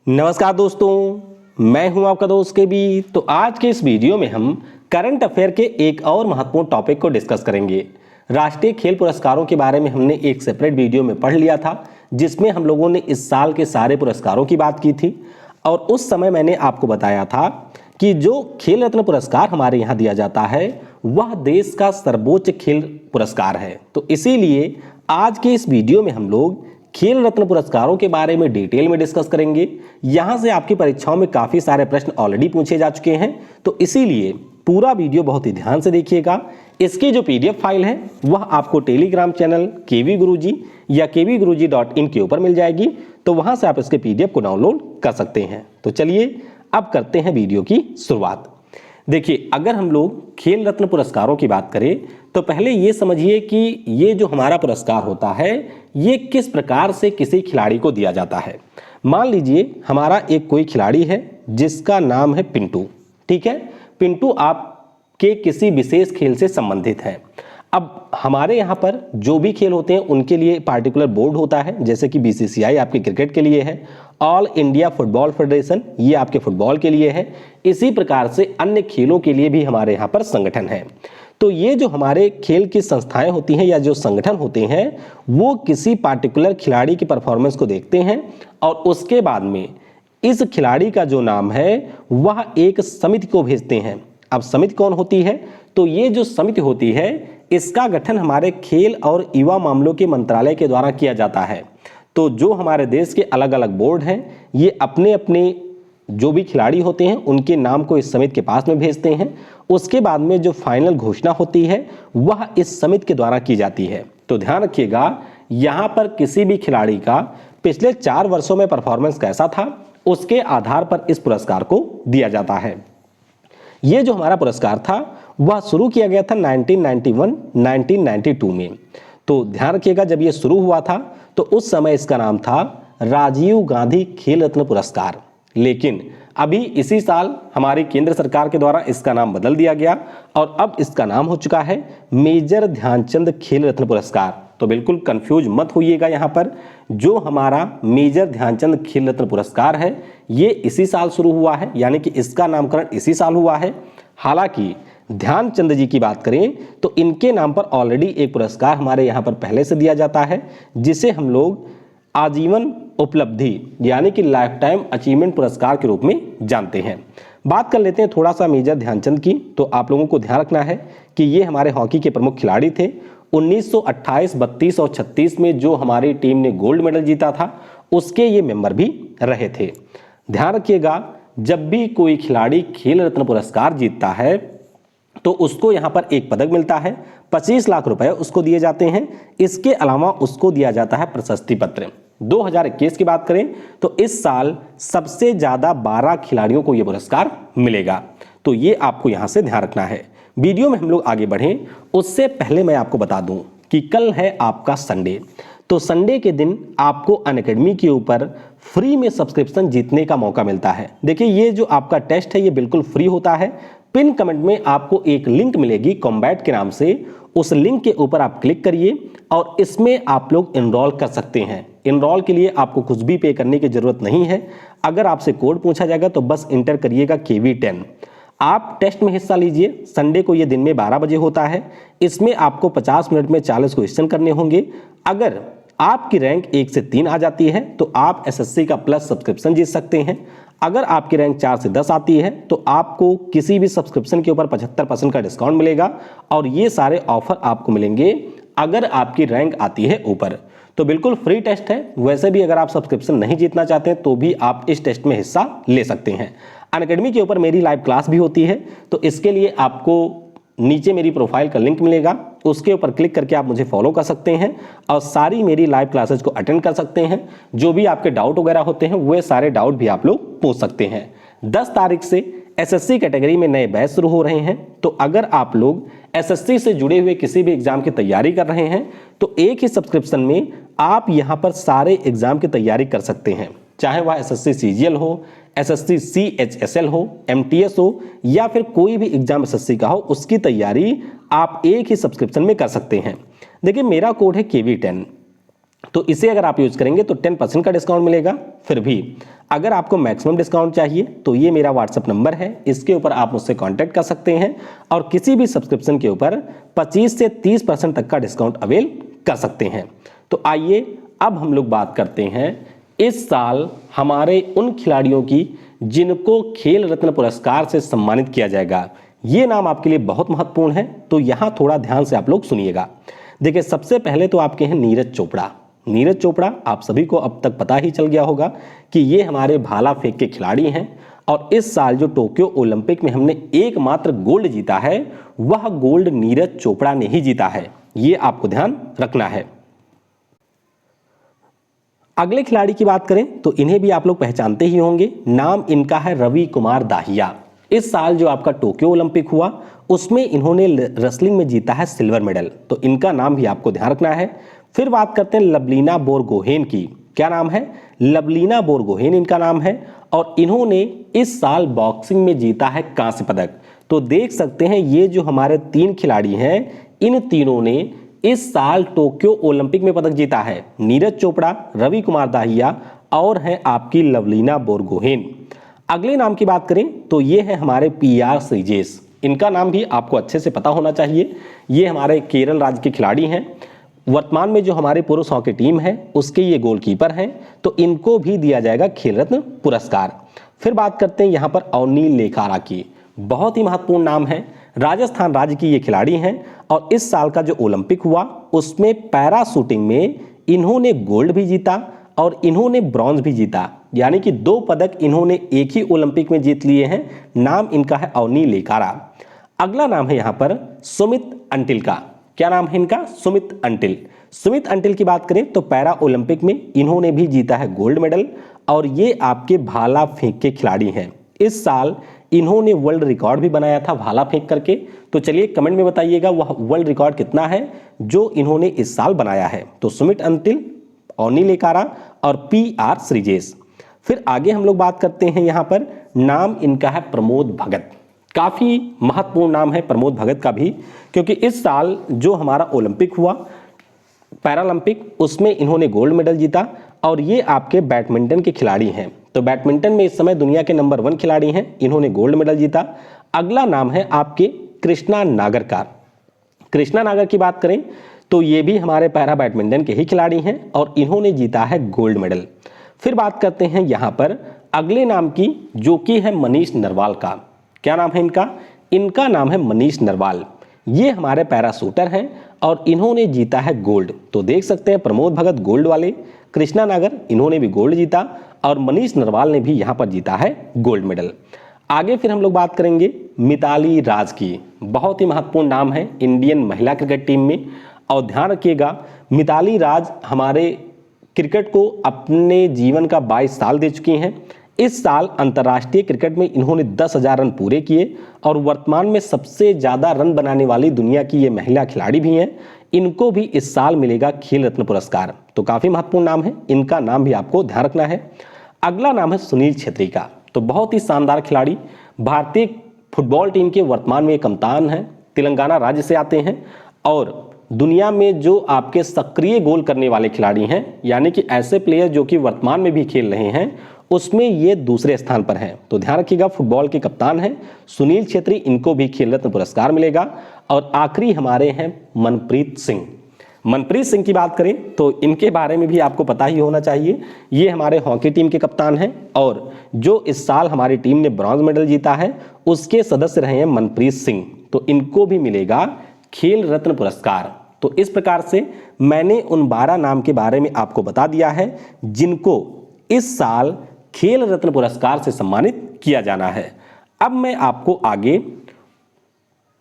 नमस्कार दोस्तों, मैं हूं आपका दोस्त के बी। तो आज के इस वीडियो में हम करंट अफेयर के एक और महत्वपूर्ण टॉपिक को डिस्कस करेंगे। राष्ट्रीय खेल पुरस्कारों के बारे में हमने एक सेपरेट वीडियो में पढ़ लिया था, जिसमें हम लोगों ने इस साल के सारे पुरस्कारों की बात की थी। और उस समय मैंने आपको बताया था कि जो खेल रत्न पुरस्कार हमारे यहाँ दिया जाता है वह देश का सर्वोच्च खेल पुरस्कार है। तो इसीलिए आज के इस वीडियो में हम लोग खेल रत्न पुरस्कारों के बारे में डिटेल में डिस्कस करेंगे। यहां से आपकी परीक्षाओं में काफी सारे प्रश्न ऑलरेडी पूछे जा चुके हैं, तो इसीलिए पूरा वीडियो बहुत ही ध्यान से देखिएगा। इसकी जो पीडीएफ फाइल है वह आपको टेलीग्राम चैनल केवी गुरुजी या kvguruji.in के ऊपर मिल जाएगी, तो वहां से आप इसके पीडीएफ को डाउनलोड कर सकते हैं। तो चलिए अब करते हैं वीडियो की शुरुआत। देखिए, अगर हम लोग खेल रत्न पुरस्कारों की बात करें तो पहले ये समझिए कि ये जो हमारा पुरस्कार होता है ये किस प्रकार से किसी खिलाड़ी को दिया जाता है। मान लीजिए हमारा एक कोई खिलाड़ी है जिसका नाम है पिंटू, ठीक है। पिंटू आपके किसी विशेष खेल से संबंधित है। अब हमारे यहाँ पर जो भी खेल होते हैं उनके लिए पार्टिकुलर बोर्ड होता है, जैसे कि बीसीसीआई आपके क्रिकेट के लिए है, ऑल इंडिया फुटबॉल फेडरेशन ये आपके फुटबॉल के लिए है। इसी प्रकार से अन्य खेलों के लिए भी हमारे यहाँ पर संगठन है। तो ये जो हमारे खेल की संस्थाएं होती हैं या जो संगठन होते हैं वो किसी पार्टिकुलर खिलाड़ी की परफॉर्मेंस को देखते हैं और उसके बाद में इस खिलाड़ी का जो नाम है वह एक समिति को भेजते हैं। अब समिति कौन होती है? तो ये जो समिति होती है इसका गठन हमारे खेल और युवा मामलों के मंत्रालय के द्वारा किया जाता है। तो जो हमारे देश के अलग अलग बोर्ड हैं ये अपने अपने जो भी खिलाड़ी होते हैं उनके नाम को इस समिति के पास में भेजते हैं। उसके बाद में जो फाइनल घोषणा होती है वह इस समिति के द्वारा की जाती है। तो ध्यान रखिएगा, यहाँ पर किसी भी खिलाड़ी का पिछले 4 वर्षों में परफॉर्मेंस कैसा था उसके आधार पर इस पुरस्कार को दिया जाता है। ये जो हमारा पुरस्कार था वह शुरू किया गया था 1991-1992 में। तो ध्यान रखिएगा, जब ये शुरू हुआ था तो उस समय इसका नाम था राजीव गांधी खेल रत्न पुरस्कार। लेकिन अभी इसी साल हमारी केंद्र सरकार के द्वारा इसका नाम बदल दिया गया और अब इसका नाम हो चुका है मेजर ध्यानचंद खेल रत्न पुरस्कार। तो बिल्कुल कंफ्यूज मत होइएगा, यहाँ पर जो हमारा मेजर ध्यानचंद खेल रत्न पुरस्कार है ये इसी साल शुरू हुआ है, यानी कि इसका नामकरण इसी साल हुआ है। हालांकि ध्यानचंद जी की बात करें तो इनके नाम पर ऑलरेडी एक पुरस्कार हमारे यहाँ पर पहले से दिया जाता है, जिसे हम लोग आजीवन उपलब्धि यानी कि लाइफ टाइम अचीवमेंट पुरस्कार के रूप में जानते हैं। बात कर लेते हैं थोड़ा सा मेजर ध्यानचंद की। तो आप लोगों को ध्यान रखना है कि ये हमारे हॉकी के प्रमुख खिलाड़ी थे। 1928, 32 और 36 में जो हमारी टीम ने गोल्ड मेडल जीता था उसके ये मेंबर भी रहे थे। ध्यान रखिएगा, जब भी कोई खिलाड़ी खेल रत्न पुरस्कार जीतता है तो उसको यहाँ पर एक पदक मिलता है, 25 लाख रुपए उसको दिए जाते हैं। इसके अलावा उसको दिया जाता है प्रशस्ति पत्र। 2021 की बात करें तो इस साल सबसे ज्यादा 12 खिलाड़ियों को यह पुरस्कार मिलेगा। तो ये आपको यहां से ध्यान रखना है। वीडियो में हम लोग आगे बढ़ें उससे पहले मैं आपको बता दूं कि कल है आपका संडे। तो संडे के दिन आपको अनअकैडमी के ऊपर फ्री में सब्सक्रिप्शन जीतने का मौका मिलता है। देखिए, ये जो आपका टेस्ट है ये बिल्कुल फ्री होता है। पिन कमेंट में आपको एक लिंक मिलेगी कॉम्बैट के नाम से, उस लिंक के ऊपर आप क्लिक करिए और इसमें आप लोग इनरोल कर सकते हैं। इनरोल के लिए आपको कुछ भी पे करने की जरूरत नहीं है। अगर आपसे कोड पूछा जाएगा तो बस इंटर करिएगा KV10। आप टेस्ट में हिस्सा लीजिए। संडे को ये दिन में 12 बजे होता है। इसमें आपको 50 मिनट में 40 क्वेश्चन करने होंगे। अगर आपकी रैंक 1 से 3 आ जाती है तो आप SSC का प्लस सब्सक्रिप्शन जीत सकते हैं। अगर आपकी रैंक 4 से 10 आती है तो आपको किसी भी सब्सक्रिप्शन के ऊपर 75% का डिस्काउंट मिलेगा और ये सारे ऑफर आपको मिलेंगे अगर आपकी रैंक आती है ऊपर। तो बिल्कुल फ्री टेस्ट है। वैसे भी अगर आप सब्सक्रिप्शन नहीं जीतना चाहते तो भी आप इस टेस्ट में हिस्सा ले सकते हैं। अनअकैडमी के ऊपर मेरी लाइव क्लास भी होती है, तो इसके लिए आपको नीचे मेरी प्रोफाइल का लिंक मिलेगा, उसके ऊपर क्लिक करके आप मुझे फॉलो कर सकते हैं और सारी मेरी लाइव क्लासेस को अटेंड कर सकते हैं। जो भी आपके डाउट वगैरह होते हैं वे सारे डाउट भी आप लोग पूछ सकते हैं। 10 तारीख से SSC कैटेगरी में नए बैच शुरू हो रहे हैं। तो अगर आप लोग SSC से जुड़े हुए किसी भी एग्जाम की तैयारी कर रहे हैं तो एक ही सब्सक्रिप्शन में आप यहाँ पर सारे एग्जाम की तैयारी कर सकते हैं, चाहे वह SSC CGL हो, SSC CHSL हो, MTS हो या फिर कोई भी एग्जाम SSC का हो, उसकी तैयारी आप एक ही सब्सक्रिप्शन में कर सकते हैं। देखिए, मेरा कोड है KV10, तो इसे अगर आप यूज करेंगे तो 10% का डिस्काउंट मिलेगा। फिर भी अगर आपको मैक्सिमम डिस्काउंट चाहिए तो ये मेरा व्हाट्सएप नंबर है, इसके ऊपर आप मुझसे कांटेक्ट कर सकते हैं और किसी भी सब्सक्रिप्शन के ऊपर 25 से 30% तक का डिस्काउंट अवेल कर सकते हैं। तो आइए अब हम लोग बात करते हैं इस साल हमारे उन खिलाड़ियों की जिनको खेल रत्न पुरस्कार से सम्मानित किया जाएगा। ये नाम आपके लिए बहुत महत्वपूर्ण है, तो यहां थोड़ा ध्यान से आप लोग सुनिएगा। देखिए, सबसे पहले तो आपके हैं नीरज चोपड़ा। नीरज चोपड़ा आप सभी को अब तक पता ही चल गया होगा कि ये हमारे भाला फेंक के खिलाड़ी हैं और इस साल जो टोक्यो ओलंपिक में हमने एकमात्र गोल्ड जीता है वह गोल्ड नीरज चोपड़ा ने ही जीता है। ये आपको ध्यान रखना है। अगले खिलाड़ी की बात करें तो इन्हें भी आप लोग पहचानते ही होंगे। नाम इनका है रवि कुमार दाहिया। इस साल जो आपका टोक्यो ओलंपिक हुआ उसमें इन्होंने रेसलिंग में जीता है सिल्वर मेडल, तो इनका नाम भी आपको ध्यान रखना है। फिर बात करते हैं लवलीना बोरगोहेन की। क्या नाम है? लवलीना बोरगोहेन इनका नाम है और इन्होंने इस साल बॉक्सिंग में जीता है कांस्य पदक। तो देख सकते हैं ये जो हमारे 3 खिलाड़ी हैं इन तीनों ने इस साल टोक्यो ओलंपिक में पदक जीता है। नीरज चोपड़ा, रवि कुमार दाहिया और हैं आपकी लवलीना बोरगोहेन। अगले नाम की बात करें तो ये है हमारे PR श्रीजेश। इनका नाम भी आपको अच्छे से पता होना चाहिए। ये हमारे केरल राज्य के खिलाड़ी हैं। वर्तमान में जो हमारे पुरुष हॉकी टीम है उसके ये गोलकीपर हैं, तो इनको भी दिया जाएगा खेल रत्न पुरस्कार। फिर बात करते हैं यहाँ पर अवनी लेखारा की। बहुत ही महत्वपूर्ण नाम है। राजस्थान राज्य की ये खिलाड़ी हैं और इस साल का जो ओलंपिक हुआ उसमें पैरा शूटिंग में इन्होंने गोल्ड भी जीता और इन्होंने ब्रॉन्ज भी जीता, यानी कि 2 पदक इन्होंने एक ही ओलंपिक में जीत लिए हैं। नाम इनका है अवनी लेखारा। अगला नाम है यहाँ पर सुमित अंटिल का। क्या नाम है इनका? सुमित अंटिल। सुमित अंटिल की बात करें तो पैरा ओलंपिक में इन्होंने भी जीता है गोल्ड मेडल और ये आपके भाला फेंक के खिलाड़ी हैं। इस साल इन्होंने वर्ल्ड रिकॉर्ड भी बनाया था भाला फेंक करके। तो चलिए कमेंट में बताइएगा वह वर्ल्ड रिकॉर्ड कितना है जो इन्होंने इस साल बनाया है। तो सुमित अंटिल, अवनी लेखारा और PR श्रीजेश। फिर आगे हम लोग बात करते हैं यहाँ पर, नाम इनका है प्रमोद भगत। काफ़ी महत्वपूर्ण नाम है प्रमोद भगत का भी, क्योंकि इस साल जो हमारा ओलंपिक हुआ पैरालंपिक उसमें इन्होंने गोल्ड मेडल जीता और ये आपके बैडमिंटन के खिलाड़ी हैं। तो बैडमिंटन में इस समय दुनिया के नंबर 1 खिलाड़ी हैं, इन्होंने गोल्ड मेडल जीता। अगला नाम है आपके कृष्णा नागर का। कृष्णा नागर की बात करें तो ये भी हमारे पैरा बैडमिंटन के ही खिलाड़ी हैं और इन्होंने जीता है गोल्ड मेडल। फिर बात करते हैं यहाँ पर अगले नाम की, जो कि है मनीष नरवाल का। क्या नाम है इनका? इनका नाम है मनीष नरवाल। ये हमारे पैरा शूटर हैं और इन्होंने जीता है गोल्ड। तो देख सकते हैं प्रमोद भगत गोल्ड वाले, कृष्णा नागर इन्होंने भी गोल्ड जीता और मनीष नरवाल ने भी यहाँ पर जीता है गोल्ड मेडल। आगे फिर हम लोग बात करेंगे मिताली राज की। बहुत ही महत्वपूर्ण नाम है इंडियन महिला क्रिकेट टीम में। और ध्यान रखिएगा मिताली राज हमारे क्रिकेट को अपने जीवन का 22 साल दे चुकी हैं। इस साल अंतर्राष्ट्रीय क्रिकेट में इन्होंने 10,000 रन पूरे किए और वर्तमान में सबसे ज़्यादा रन बनाने वाली दुनिया की ये महिला खिलाड़ी भी हैं। इनको भी इस साल मिलेगा खेल रत्न पुरस्कार। तो काफ़ी महत्वपूर्ण नाम है, इनका नाम भी आपको ध्यान रखना है। अगला नाम है सुनील छेत्री का। तो बहुत ही शानदार खिलाड़ी, भारतीय फुटबॉल टीम के वर्तमान में कप्तान हैं, तेलंगाना राज्य से आते हैं और दुनिया में जो आपके सक्रिय गोल करने वाले खिलाड़ी हैं, यानी कि ऐसे प्लेयर जो कि वर्तमान में भी खेल रहे हैं, उसमें ये दूसरे स्थान पर हैं। तो ध्यान रखिएगा फुटबॉल के कप्तान हैं सुनील छेत्री, इनको भी खेल रत्न पुरस्कार मिलेगा। और आखिरी हमारे हैं मनप्रीत सिंह। मनप्रीत सिंह की बात करें तो इनके बारे में भी आपको पता ही होना चाहिए। ये हमारे हॉकी टीम के कप्तान हैं और जो इस साल हमारी टीम ने ब्रॉन्ज मेडल जीता है उसके सदस्य रहे हैं मनप्रीत सिंह। तो इनको भी मिलेगा खेल रत्न पुरस्कार। तो इस प्रकार से मैंने उन 12 नाम के बारे में आपको बता दिया है जिनको इस साल खेल रत्न पुरस्कार से सम्मानित किया जाना है। अब मैं आपको आगे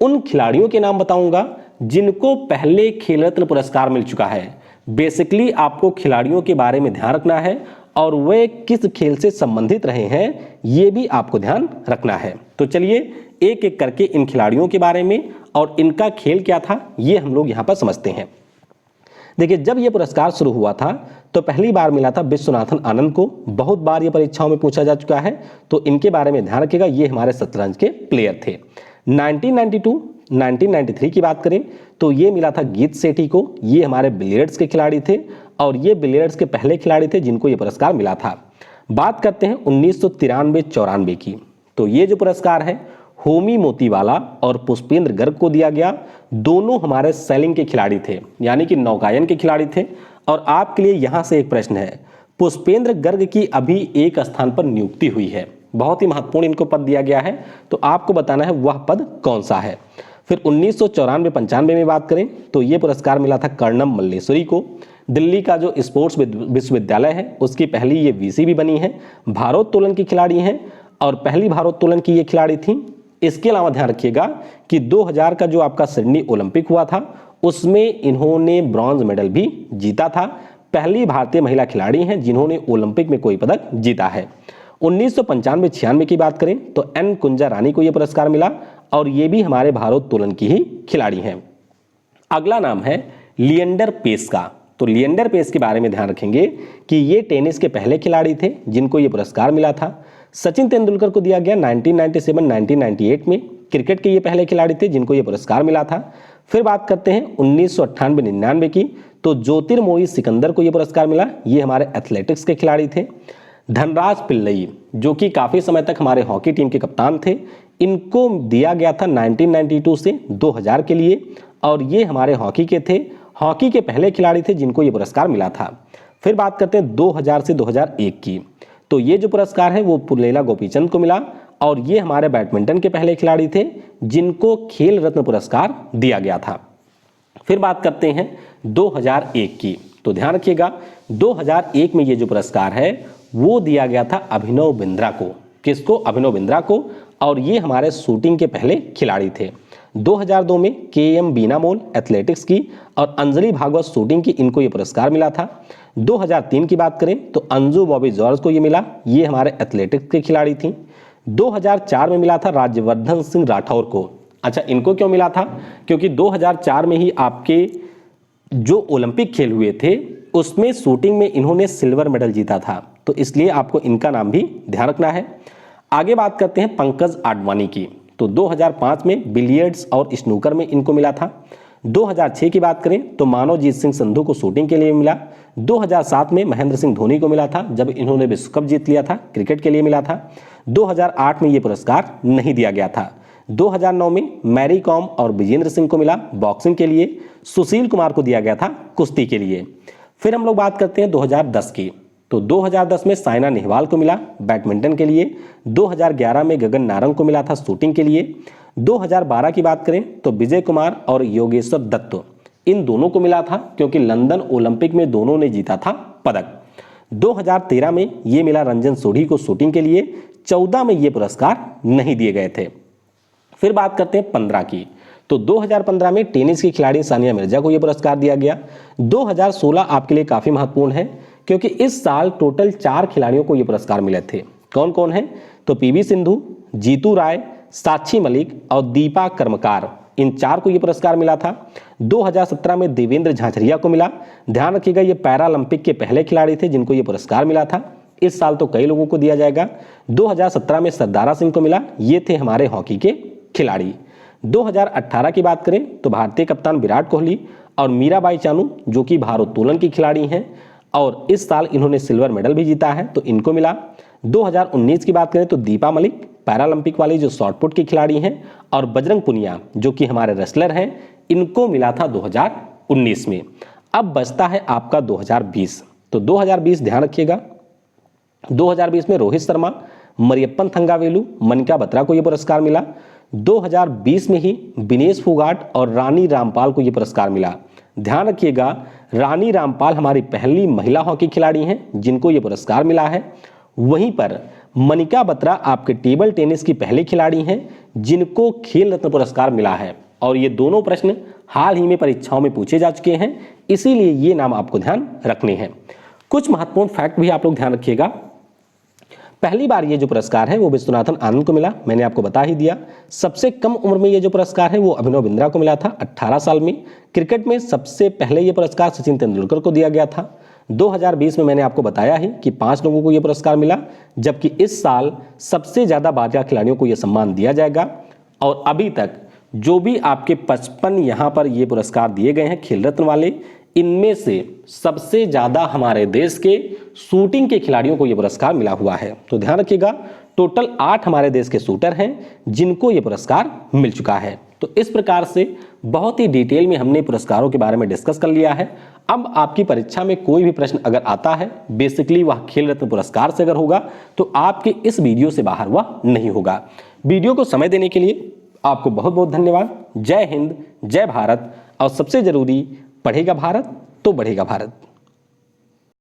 उन खिलाड़ियों के नाम बताऊंगा जिनको पहले खेल रत्न पुरस्कार मिल चुका है। बेसिकली आपको खिलाड़ियों के बारे में ध्यान रखना है और वे किस खेल से संबंधित रहे हैं ये भी आपको ध्यान रखना है। तो चलिए एक एक करके इन खिलाड़ियों के बारे में और इनका खेल क्या था ये हम लोग यहाँ पर समझते हैं। देखिए, जब ये पुरस्कार शुरू हुआ था तो पहली बार मिला था विश्वनाथन आनंद को। बहुत बार ये परीक्षाओं में पूछा जा चुका है, तो इनके बारे में ध्यान रखिएगा। ये हमारे शतरंज के प्लेयर थे। 1992 1993 की बात करें तो ये मिला था गीत सेठी को। ये हमारे बिलियर्ड्स के खिलाड़ी थे और ये बिलियर्ड्स के पहले खिलाड़ी थे जिनको ये पुरस्कार मिला था। बात करते हैं 1993-94 की, तो ये जो पुरस्कार है होमी मोतीवाला और पुष्पेंद्र गर्ग को दिया गया। दोनों हमारे सेलिंग के खिलाड़ी थे, यानी कि नौकायन के खिलाड़ी थे। और आपके लिए यहां से एक प्रश्न है, पुष्पेंद्र गर्ग की अभी एक स्थान पर नियुक्ति हुई है, बहुत ही महत्वपूर्ण इनको पद दिया गया है, तो आपको बताना है वह पद कौन सा है। फिर 1994-95 में बात करें तो ये पुरस्कार मिला था कर्णम मल्लेश्वरी को। दिल्ली का जो स्पोर्ट्स विश्वविद्यालय है उसकी पहली ये वीसी भी बनी है, भारोत्तोलन की खिलाड़ी हैं और पहली भारोत्तोलन की ये खिलाड़ी थी। इसके अलावा ध्यान रखिएगा कि 2000 का जो आपका सिडनी ओलंपिक हुआ था उसमें इन्होंने ब्रॉन्ज मेडल भी जीता था। पहली भारतीय महिला खिलाड़ी हैं जिन्होंने ओलंपिक में कोई पदक जीता है। 1995-96 की बात करें तो एन कुंजा रानी को यह पुरस्कार मिला और ये भी हमारे भारोत्तोलन की ही खिलाड़ी हैं। अगला नाम है लिएंडर पेस का। तो लिएंडर पेस के बारे में ध्यान रखेंगे कि ये टेनिस के पहले खिलाड़ी थे जिनको ये पुरस्कार मिला था। सचिन तेंदुलकर को दिया गया 1997-1998 में। क्रिकेट के ये पहले खिलाड़ी थे जिनको ये पुरस्कार मिला था। फिर बात करते हैं 1998-99 की, तो ज्योतिर्मोई सिकंदर को ये पुरस्कार मिला। ये हमारे एथलेटिक्स के खिलाड़ी थे। धनराज पिल्लई जो कि काफी समय तक हमारे हॉकी टीम के कप्तान थे, इनको दिया गया था 1992 से 2000 के लिए और ये हमारे हॉकी के थे, हॉकी के पहले खिलाड़ी थे जिनको ये पुरस्कार मिला था। फिर बात करते हैं 2000 से 2001 की, तो ये जो पुरस्कार है वो पुल्लेला गोपीचंद को मिला और ये हमारे बैडमिंटन के पहले खिलाड़ी थे जिनको खेल रत्न पुरस्कार दिया गया था। फिर बात करते हैं 2001 की, तो ध्यान रखिएगा 2001 में ये जो पुरस्कार है वो दिया गया था अभिनव बिंद्रा को। किसको? अभिनव बिंद्रा को। और ये हमारे शूटिंग के पहले खिलाड़ी थे। 2002 में KM बीनामोल एथलेटिक्स की और अंजलि भागवत शूटिंग की, इनको ये पुरस्कार मिला था। 2003 की बात करें तो अंजू बॉबी जॉर्ज को ये मिला, ये हमारे एथलेटिक्स के खिलाड़ी थी। 2004 में मिला था राज्यवर्धन सिंह राठौर को। अच्छा, इनको क्यों मिला था? क्योंकि 2004 में ही आपके जो ओलंपिक खेल हुए थे उसमें शूटिंग में इन्होंने सिल्वर मेडल जीता था, तो इसलिए आपको इनका नाम भी ध्यान रखना है। आगे बात करते हैं पंकज आडवाणी की, तो 2005 में बिलियर्ड्स और स्नूकर में इनको मिला था। 2006 की बात करें तो मानवजीत सिंह संधू को शूटिंग के लिए मिला। 2007 में महेंद्र सिंह धोनी को मिला था जब इन्होंने विश्व कप जीत लिया था, क्रिकेट के लिए मिला था। 2008 में ये पुरस्कार नहीं दिया गया था। 2009 में मैरी कॉम और विजेंद्र सिंह को मिला बॉक्सिंग के लिए, सुशील कुमार को दिया गया था कुश्ती के लिए। फिर हम लोग बात करते हैं 2010 की, तो 2010 में साइना नेहवाल को मिला बैडमिंटन के लिए। 2011 में गगन नारंग को मिला था शूटिंग के लिए। 2012 की बात करें तो विजय कुमार और योगेश्वर दत्त, इन दोनों को मिला था क्योंकि लंदन ओलंपिक में दोनों ने जीता था पदक। 2013 में ये मिला रंजन सोढ़ी को शूटिंग के लिए। 14 में ये पुरस्कार नहीं दिए गए थे। फिर बात करते हैं 15 की, तो 2015 में टेनिस की खिलाड़ी सानिया मिर्जा को यह पुरस्कार दिया गया। 2016 आपके लिए काफी महत्वपूर्ण है क्योंकि इस साल टोटल 4 खिलाड़ियों को यह पुरस्कार मिले थे। कौन कौन है? तो PV सिंधु, जीतू राय, साक्षी मलिक और दीपा कर्मकार, इन 4 को यह पुरस्कार मिला था। 2017 में देवेंद्र झांझरिया को मिला। ध्यान रखिएगा ये पैरालंपिक के पहले खिलाड़ी थे जिनको यह पुरस्कार मिला था। इस साल तो कई लोगों को दिया जाएगा। 2017 में सरदारा सिंह को मिला, ये थे हमारे हॉकी के खिलाड़ी। 2018 की बात करें तो भारतीय कप्तान विराट कोहली और मीराबाई चानू जो कि भारोत्तोलन की खिलाड़ी हैं और इस साल इन्होंने सिल्वर मेडल भी जीता है, तो इनको मिला। 2019 की बात करें तो दीपा मलिक पैरालंपिक वाली जो शॉटपुट की खिलाड़ी हैं और बजरंग पुनिया जो कि हमारे रेसलर हैं, इनको मिला था 2019 में। अब बचता है आपका 2020, तो 2020 ध्यान रखिएगा 2020 में रोहित शर्मा, मरियप्पन थंगावेलु, मनिका बत्रा को यह पुरस्कार मिला। 2020 में ही विनेश फोगाट और रानी रामपाल को यह पुरस्कार मिला। ध्यान रखिएगा रानी रामपाल हमारी पहली महिला हॉकी खिलाड़ी हैं जिनको यह पुरस्कार मिला है। वहीं पर मनिका बत्रा आपके टेबल टेनिस की पहली खिलाड़ी हैं जिनको खेल रत्न पुरस्कार मिला है और ये दोनों प्रश्न हाल ही में परीक्षाओं में पूछे जा चुके हैं, इसीलिए ये नाम आपको ध्यान रखने हैं। कुछ महत्वपूर्ण फैक्ट भी आप लोग ध्यान रखिएगा। पहली बार ये जो पुरस्कार है वो विश्वनाथन आनंद को मिला, मैंने आपको बता ही दिया। सबसे कम उम्र में ये जो पुरस्कार है वो अभिनव बिंद्रा को मिला था 18 साल में। क्रिकेट में सबसे पहले ये पुरस्कार सचिन तेंदुलकर को दिया गया था। 2020 में मैंने आपको बताया ही कि 5 लोगों को ये पुरस्कार मिला, जबकि इस साल सबसे ज्यादा भारतीय खिलाड़ियों को यह सम्मान दिया जाएगा। और अभी तक जो भी आपके 55 यहाँ पर ये पुरस्कार दिए गए हैं खेल रत्न वाले, इनमें से सबसे ज्यादा हमारे देश के शूटिंग के खिलाड़ियों को यह पुरस्कार मिला हुआ है। तो ध्यान रखिएगा, टोटल 8 हमारे देश के शूटर हैं जिनको यह पुरस्कार मिल चुका है। तो इस प्रकार से बहुत ही डिटेल में हमने पुरस्कारों के बारे में डिस्कस कर लिया है। अब आपकी परीक्षा में कोई भी प्रश्न अगर आता है, बेसिकली वह खेल रत्न पुरस्कार से अगर होगा, तो आपके इस वीडियो से बाहर वह नहीं होगा। वीडियो को समय देने के लिए आपको बहुत बहुत धन्यवाद। जय हिंद, जय भारत, और सबसे जरूरी, पढ़ेगा भारत तो बढ़ेगा भारत।